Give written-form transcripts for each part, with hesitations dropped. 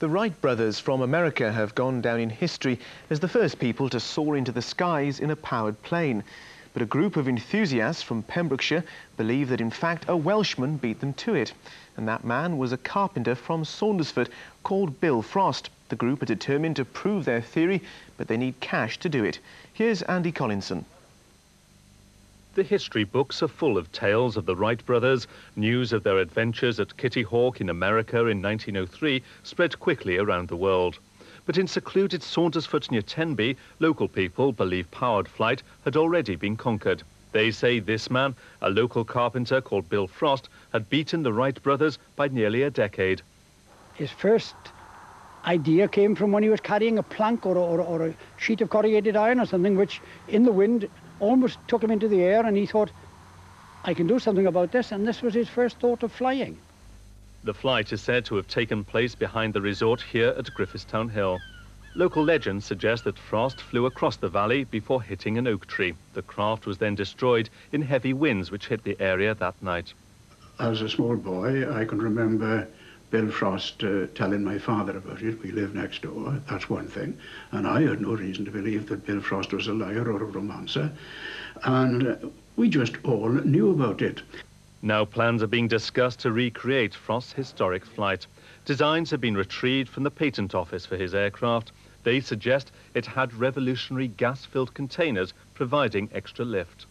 The Wright brothers from America have gone down in history as the first people to soar into the skies in a powered plane. But a group of enthusiasts from Pembrokeshire believe that in fact a Welshman beat them to it. And that man was a carpenter from Saundersfoot called Bill Frost. The group are determined to prove their theory, but they need cash to do it. Here's Andy Collinson. The history books are full of tales of the Wright brothers. News of their adventures at Kitty Hawk in America in 1903 spread quickly around the world. But in secluded Saundersfoot near Tenby, local people believe powered flight had already been conquered. They say this man, a local carpenter called Bill Frost, had beaten the Wright brothers by nearly a decade. His first idea came from when he was carrying a plank or a sheet of corrugated iron or something, which in the wind almost took him into the air, and he thought, I can do something about this, and this was his first thought of flying. The flight is said to have taken place behind the resort here at Griffithstown Hill. Local legends suggest that Frost flew across the valley before hitting an oak tree. The craft was then destroyed in heavy winds which hit the area that night. As a small boy, I can remember Bill Frost telling my father about it. We live next door, that's one thing. And I had no reason to believe that Bill Frost was a liar or a romancer. And we just all knew about it. Now plans are being discussed to recreate Frost's historic flight. Designs have been retrieved from the patent office for his aircraft. They suggest it had revolutionary gas-filled containers providing extra lift.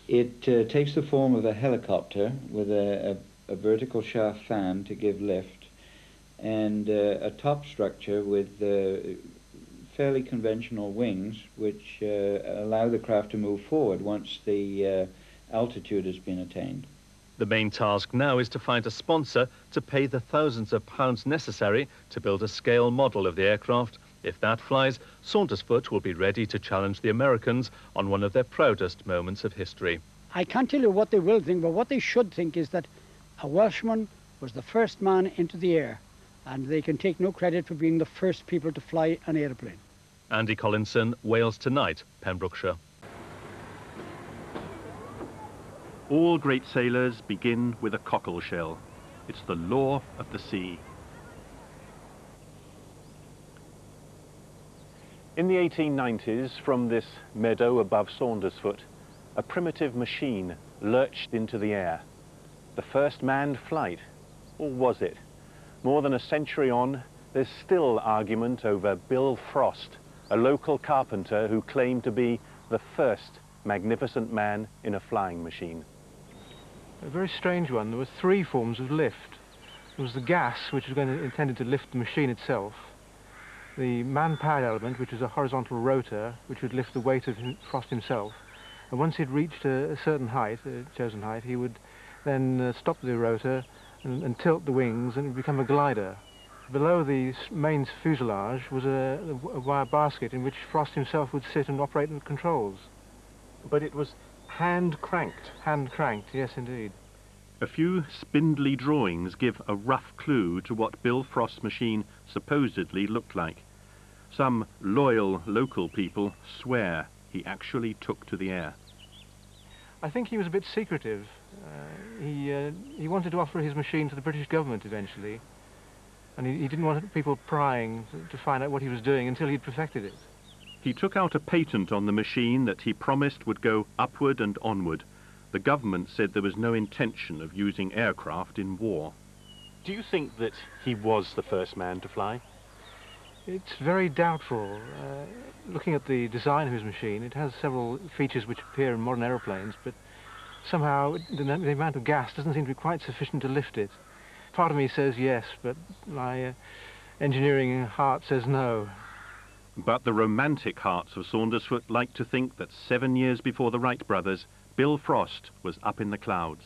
It takes the form of a helicopter with a vertical shaft fan to give lift, and a top structure with fairly conventional wings which allow the craft to move forward once the altitude has been attained. The main task now is to find a sponsor to pay the thousands of pounds necessary to build a scale model of the aircraft. If that flies, Saundersfoot will be ready to challenge the Americans on one of their proudest moments of history. I can't tell you what they will think, but what they should think is that a Welshman was the first man into the air, and they can take no credit for being the first people to fly an aeroplane. Andy Collinson, Wales Tonight, Pembrokeshire. All great sailors begin with a cockle shell. It's the law of the sea. In the 1890s, from this meadow above Saundersfoot, a primitive machine lurched into the air. The first manned flight, or was it? More than a century on, there's still argument over Bill Frost, a local carpenter who claimed to be the first magnificent man in a flying machine. A very strange one. There were three forms of lift. There was the gas, which was intended to lift the machine itself. The man-powered element, which was a horizontal rotor, which would lift the weight of Frost himself. And once he'd reached a certain height, a chosen height, he would then stop the rotor and tilt the wings, and it would become a glider. Below the main fuselage was a wire basket in which Frost himself would sit and operate the controls. But it was hand-cranked. Hand-cranked, yes indeed. A few spindly drawings give a rough clue to what Bill Frost's machine supposedly looked like. Some loyal local people swear he actually took to the air. I think he was a bit secretive. He wanted to offer his machine to the British government eventually, and he didn't want people prying to find out what he was doing until he'd perfected it. He took out a patent on the machine that he promised would go upward and onward. The government said there was no intention of using aircraft in war. Do you think that he was the first man to fly? It's very doubtful. Looking at the design of his machine, it has several features which appear in modern aeroplanes, but somehow the amount of gas doesn't seem to be quite sufficient to lift it. Part of me says yes, but my engineering heart says no. But the romantic hearts of Saundersfoot like to think that 7 years before the Wright brothers, Bill Frost was up in the clouds.